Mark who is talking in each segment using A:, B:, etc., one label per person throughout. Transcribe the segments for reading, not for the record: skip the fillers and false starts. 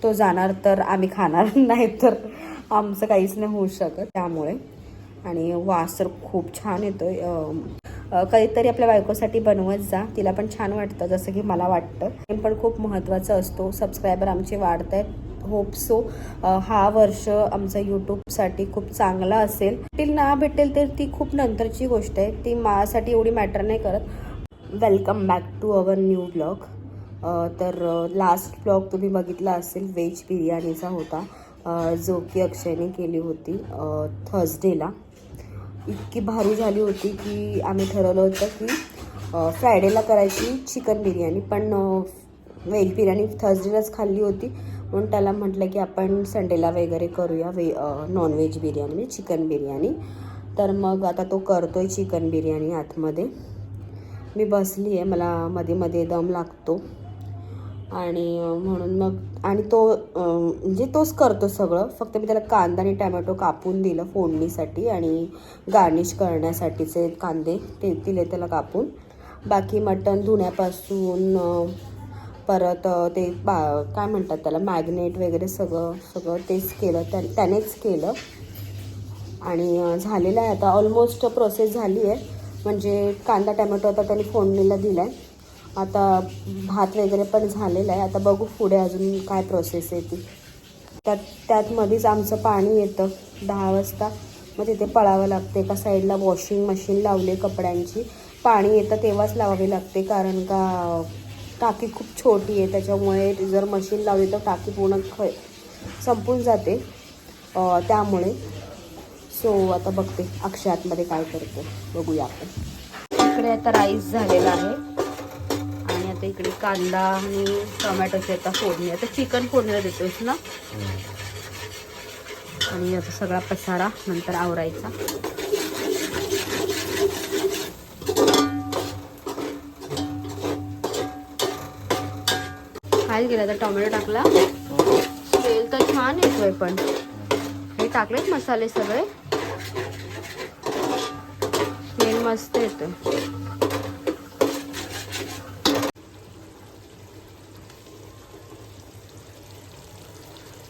A: तो जाणार तर आम्ही खाणार, नाही तर आमचं काहीच नाही होऊ शकत. त्यामुळे आणि वास तर खूप छान येतोय. कधीतरी आपल्या बायकोसाठी बनवत जा, तिला पण छान वाटतं जसं की मला वाटतं. पण खूप महत्त्वाचं असतो. सबस्क्रायबर आमचे वाढत आहेत, होप सो हा वर्ष आमचा यूट्यूबसाठी खूप चांगला असेल. भेटेल ना भेटेल तर ती खूप नंतरची गोष्ट आहे, ती माझ्यासाठी एवढी मॅटर नाही करत. Welcome back to our new blog. तर लास्ट ब्लॉग तुम्ही बघितला असेल, व्हेज बिर्याणीचा होता, जो की अक्षयने केली होती थर्सडेला. इतकी भारी झाली होती की आम्ही ठरवलं होतं की फ्रायडेला करायची चिकन बिर्याणी, पण व्हेज बिर्याणी थर्सडेलाच खाल्ली होती. म्हणून त्याला म्हटलं की आपण संडेला वगैरे करूया नॉनव्हेज बिर्याणी, म्हणजे चिकन बिर्याणी. तर मग आता तो करतोय चिकन बिर्याणी आतमध्ये. मी बसली आहे, मला मध्ये मध्ये दम लागतो आणि म्हणून मग आणि तो म्हणजे तोच करतो सगळं. फक्त मी त्याला कांदा आणि टॅमॅटो कापून दिलं फोडणीसाठी आणि गार्निश करण्यासाठीचे कांदे ते दिले त्याला कापून. बाकी मटण धुण्यापासून परत ते काय म्हणतात त्याला मॅग्नेट वगैरे सगळं तेच केलं, त्यानेच केलं आणि झालेलं आहे. आता ऑलमोस्ट प्रोसेस झाली आहे, म्हणजे कांदा टॅमॅटो आता त्यांनी फोडणीला दिला आहे. आता भात वगैरे पण झालेला आहे. आता बघू पुढे अजून काय प्रोसेस आहे ती. त्यात मध्येच आमचं पाणी येतं 10 वाजता, मग तिथे पळावं लागते. एका साईडला वॉशिंग मशीन लावले कपड्यांची, पाणी येतं तेव्हाच लावावी लागते, कारण का टाकी खूप छोटी आहे. त्याच्यामुळे जर मशीन लावली तर टाकी पूर्ण संपून जाते, त्यामुळे. सो आता बघते अक्षय आतमध्ये काय करतो, बघूया आपण. इकडे आता राईस झालेला आहे आणि आता इकडे कांदा आणि टोमॅटोची आता फोडणी. आता चिकन फोडणीला देतोस ना, आणि याचा सगळा पसारा नंतर आवरायचा. काय केलं आता, टोमॅटो टाकला, तेल तर छान येतोय, पण हे टाकलेत मसाले सगळे, तेल मस्त येतं.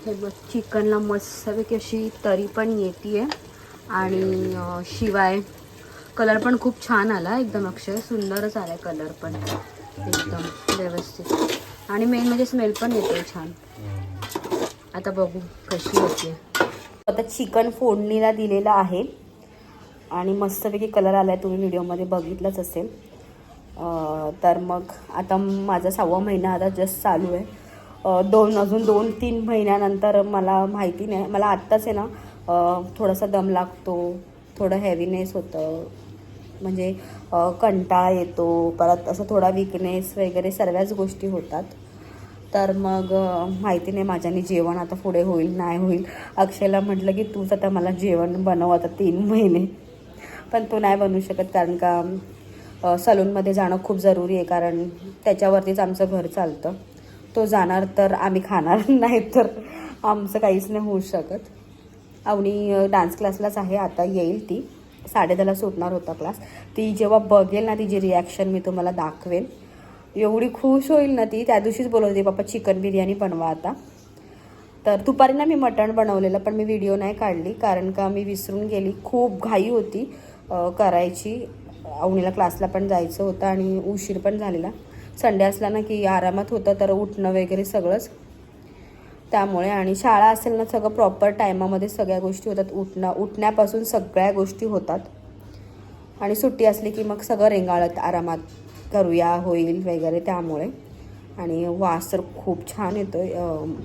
A: हे बघ, चिकनला मस्तपैकी अशी तरी पण येते आणि शिवाय कलर पण खूप छान आला, एकदम अक्षय सुंदरच आलाय कलर पण एकदम व्यवस्थित, आणि मेन म्हणजे स्मेल पण येते छान. आता बघू कशी होते. आता चिकन फोडणीला दिलेला आहे आणि मस्तपैकी कलर आलाय, तुम्ही व्हिडिओमध्ये बघितलंच असेल. तर मग आता माझा 6वा महिना आता जस्ट चालू आहे. अजून 2-3 महिन्यानंतर मला माहिती नाही, मला आत्ताच आहे ना थोडासा दम लागतो, थोडं हेवीनेस होतं, म्हणजे कंटाळा येतो, परत असं थोडा विकनेस वगैरे सर्वच गोष्टी होतात. तर मग माहिती नाही माझ्याने जेवण आता पुढे होईल नाही होईल. अक्षयला म्हटलं की तूच आता मला जेवण बनव आता 3 महिने, पण तो नाही बनवू शकत, कारण का सलूनमध्ये जाणं खूप जरुरी आहे, कारण त्याच्यावरतीच आमचं घर चालतं. तो जाणार तर आम्ही खाणार, नाही तर आमचं काहीच नाही होऊ शकत. अवनी डान्स क्लासलाच आहे, आता येईल ती, 10:30ला सुटणार होता क्लास. ती जेव्हा बघेल ना तिची रिॲक्शन मी तुम्हाला दाखवेल, एवढी खुश होईल ना ती. त्या दिवशीच बोलत होती पप्पा चिकन बिर्याणी बनवा आता. तर दुपारी ना मी मटण बनवलेलं, पण मी व्हिडिओ नाही काढली, कारण का मी विसरून गेली, खूप घाई होती करायची. अवनीला क्लासला पण जायचं होतं आणि उशीर पण झालेला. संडे असला ना की आरामात होतं, तर उठणं वगैरे सगळंच त्यामुळे. आणि शाळा असेल ना सगळं प्रॉपर टायमामध्ये सगळ्या गोष्टी होतात, उठण्यापासून सगळ्या गोष्टी होतात. आणि सुट्टी असली की मग सगळं रेंगाळत आरामात करूया होईल वगैरे, त्यामुळे. आणि वास तर खूप छान येतोय,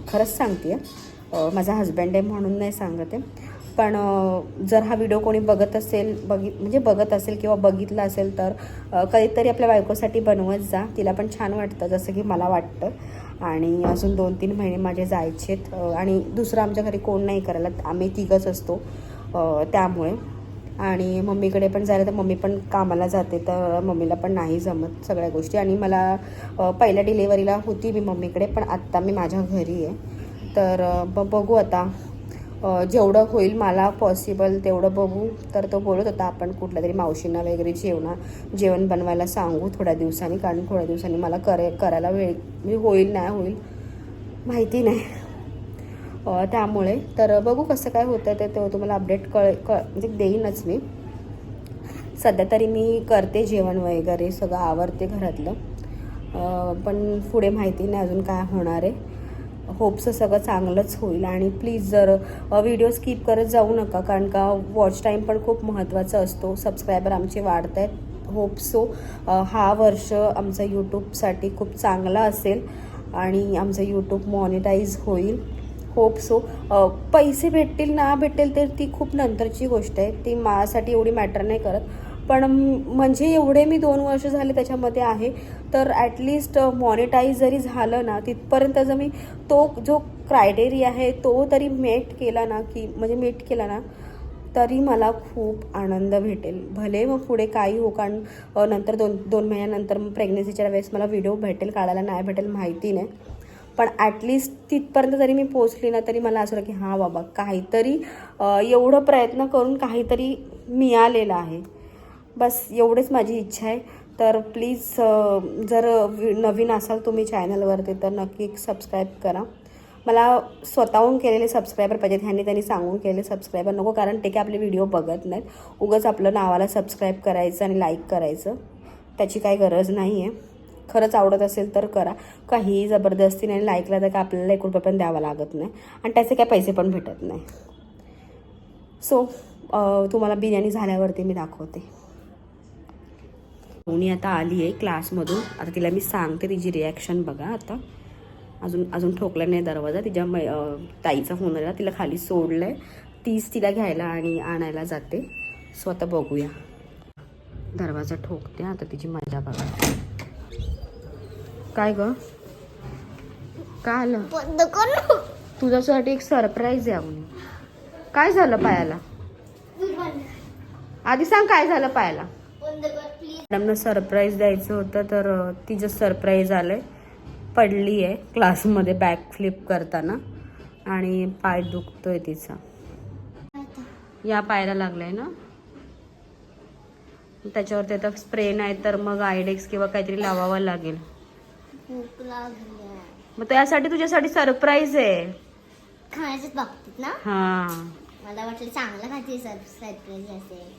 A: खरंच सांगते. माझा हजबंड आहे म्हणून नाही सांगते, पण जर हा व्हिडिओ कोणी बघत असेल बघत असेल किंवा बघितला असेल तर कधीतरी आपल्या बायकोसाठी बनवत जा, तिला पण छान वाटतं जसं की मला वाटतं. आणि अजून 2-3 महिने माझे जायचेत, आणि दुसरं आमच्या घरी कोण नाही करायला, आम्ही तिघंच असतो, त्यामुळे. आणि मम्मीकडे पण जायला तर मम्मी पण कामाला जाते, तर मम्मीला पण नाही जमत सगळ्या गोष्टी. आणि मला पहिल्या डिलेवरीला होती मी मम्मीकडे, पण आत्ता मी माझ्या घरी आहे. तर बघू आता जेवढं होईल मला पॉसिबल तेवढं बघू. तर तो बोलत होता आपण कुठल्या तरी मावशींना वगैरे जेवण बनवायला सांगू थोड्या दिवसांनी, कारण थोड्या दिवसांनी मला करायला वेळ होईल नाही होईल माहिती नाही. त्यामुळे तर बघू कसं काय होतं ते तुम्हाला अपडेट म्हणजे देईनच मी. सध्या तरी मी करते जेवण वगैरे सगळं आवरते घरातलं, पण पुढे माहिती नाही अजून काय होणार आहे. होप्स सगळं चांगलंच होईल. आणि प्लीज जर व्हिडिओ स्किप करत जाऊ नका, कारण का वॉच टाईम पण खूप महत्त्वाचा असतो. सबस्क्रायबर आमचे वाढत आहेत. होप सो हा वर्ष आमचा यूट्यूबसाठी खूप चांगला असेल आणि आमचं यूट्यूब मॉनिटाईज होईल. होप सो पैसे भेटतील ना भेटेल तर ती खूप नंतरची गोष्ट आहे, ती माझ्यासाठी एवढी मॅटर नाही करत. पण म्हणजे एवढे मी 2 वर्ष झाले त्याच्यामध्ये आहे, तर ॲटलिस्ट मॉनिटाईज जरी झालं ना तिथपर्यंत जर मी तो जो क्रायटेरिया आहे तो तरी मीट केला ना तरी मला खूप आनंद भेटेल. भले मग पुढे काही हो, कारण नंतर दोन महिन्यानंतर मग प्रेग्नन्सीच्या वेळेस मला व्हिडिओ भेटेल काढायला नाही भेटेल माहिती नाही, पण ॲटलिस्ट तिथपर्यंत जरी मी पोचली ना तरी मला असं की हां बाबा काहीतरी एवढं प्रयत्न करून काहीतरी मिळालेलं आहे. बस एवढीच माझी इच्छा आहे. तर प्लीज जर नवीन असाल तुम्ही चॅनलवरती तर नक्की सबस्क्राईब करा. मला स्वतःहून केलेले सबस्क्रायबर पाहिजेत, ह्यांनी त्यांनी सांगून केलेले सबस्क्रायबर नको, कारण ते काय आपले व्हिडिओ बघत नाहीत. उगाच आपलं नावाला सबस्क्राईब करायचं आणि लाईक करायचं, त्याची काही गरज नाही आहे. खरंच आवडत असेल तर करा, काही जबरदस्तीने लाईकला तर काय आपल्याला 1 रुपया पण द्यावा लागत नाही आणि त्याचे काय पैसे पण भेटत नाही. सो तुम्हाला बिर्याणी झाल्यावरती मी दाखवते. कोणी आता आली आहे क्लासमधून, आता तिला मी सांगते तिची रिॲक्शन बघा. आता अजून ठोकला नाही दरवाजा, तिच्या ताईचा फोन आला, तिला खाली सोडलं आहे, तीच तिला घ्यायला आणि आणायला जाते. सो आता बघूया. दरवाजा ठोकते आता, तिची मजा बघा. काय ग काय आलं? तुझ्यासाठी एक सरप्राईज आहे अवनी. काय झालं पायाला? आधी सांग काय झालं पायाला. मॅडमनं सरप्राईज द्यायचं होतं तर तिचं सरप्राईज आलंय. पडली आहे क्लासमध्ये बॅक फ्लिप करताना आणि पाय दुखतोय तिचा. या पायाला लागलाय ना, त्याच्यावरती आता स्प्रे नाही तर मग आयडेक्स किंवा काहीतरी लावावं लागेल. मग त्यासाठी तुझ्यासाठी सरप्राईज आहे.
B: खाण्याच्याच बाबतीत ना?
A: हा,
B: मला वाटलं चांगलं खाते सरप्राईज असेल.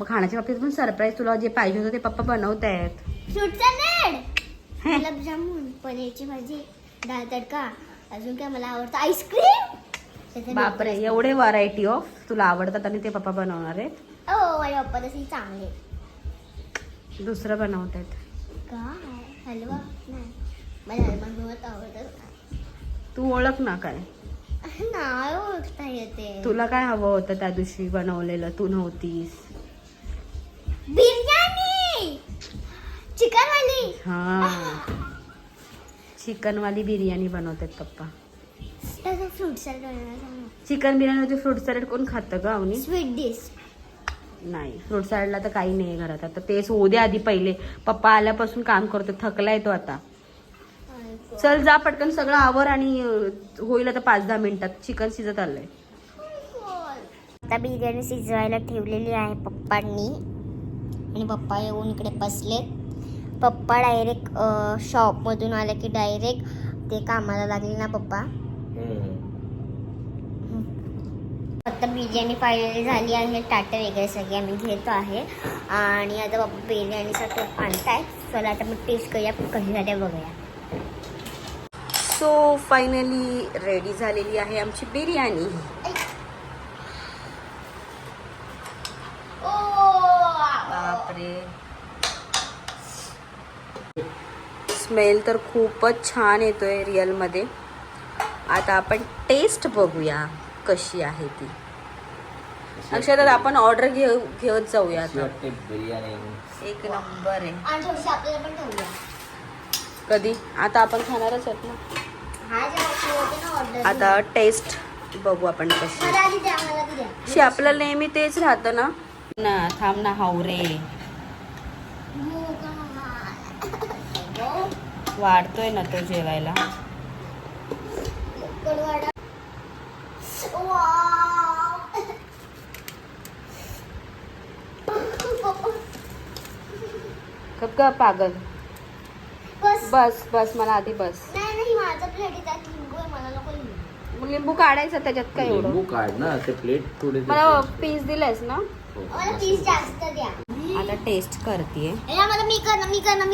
A: मग खाण्याच्या बाबतीत पण सरप्राईज. तुला जे पाहिजे होतं ते पप्पा बनवतायत.
B: फ्रूट सॅलेड, गुलाबजामुन, पनीरची भाजी, डाळ तडका, अजून काय मला आवडतं आईस्क्रीम.
A: बापरे, एवढे व्हरायटी ऑफ तुला आवडतात आणि ते पप्पा बनवणार आहेत.
B: हो माझे पप्पा तसे चांगले.
A: दुसरं बनवतात
B: काय? हलवा नाही, मला हलवा बहुत आवडतं.
A: तू ओळख ना काय.
B: नाही ओळखता येते.
A: तुला काय हवं होतं त्या दिवशी बनवलेलं, तू नव्हतीस.
B: बिर्याणी, चिकन वाली.
A: हा, चिकन वाली बिर्याणी बनवतात पप्पा.
B: फ्रूट सॅलेड बनवायचं.
A: चिकन बिर्याणी होती, फ्रूट सॅलेड कोण खातं का अवनी?
B: स्वीट डिश
A: नाही, फ्रूट सॅलडला तर काही नाही घरात. आता तेच होऊ दे आधी पहिले. पप्पा आल्यापासून काम करतो, थकलाय तो आता. चल जा पटकन सगळं आवर आणि होईल आता 5-10 मिनिटात. चिकन शिजत आलंय.
B: आता बिर्याणी शिजवायला ठेवलेली आहे पप्पांनी आणि पप्पा येऊन इकडे बसलेत. पप्पा डायरेक्ट शॉपमधून आले की डायरेक्ट ते कामाला लागले ना पप्पा. आता बिर्याणी फायनली झाली आहे. टाटे वगैरे सगळे आम्ही घेतो आहे आणि आता पप्पा बिर्याणीचा टोप आणताय. चला आता मग टेस्ट करूया कशी झाल्या बघूया.
A: सो फायनली रेडी झालेली आहे आमची बिर्याणी. बापरे, स्मेल तर खूपच छान येतोय रिअल मध्ये. आता आपण टेस्ट बघूया कशी आहे ती. अक्षर आपण ऑर्डर घेत जाऊया. एक नंबर आहे.
B: आपल्याला पण ठेवूया.
A: कधी? आता आपण खाणारच आहेत ना. आता टेस्ट बघू आपण कशी. आपल्याला नेहमी तेच राहतं ना. ना थांब ना हावरे, वाढतोय ना तो जेवायला. कप का पागल. बस बस मला आधी बस.
B: नाही माझा प्लेट आहे त्यात लिंबू आहे, मला नको लिंबू.
A: मग लिंबू काढायचं त्याच्यात काय एवढं.
C: लिंबू काढ ना, ते प्लेट थोडे दे.
A: मला पीस दिलेस ना.
C: हो,
B: मला पीस जास्त द्या.
A: आता टेस्ट करते.
B: मला मी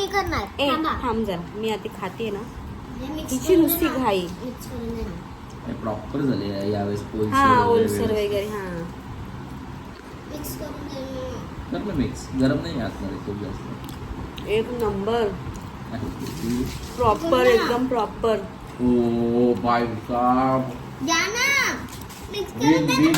B: करणार
A: ए
B: थांबा.
A: थांब जरा, मी आता खाते ना.
B: हे mix
A: तिची
B: करून
A: नुसती
B: दे ना.
A: घाई.
B: Mix करून दे ना.
C: प्रॉपर झाले यावेळेस पोळी.
A: हा ओलसर वगैरे. हा
B: Mix करून दे ना.
C: कर ना मिक्स. गरम नाही आतमध्ये खूप जास्त.
A: एक नंबर प्रॉपर, एकदम प्रॉपर.
C: ओ बाय साब.
B: द्या ना. Mix करून दे ना.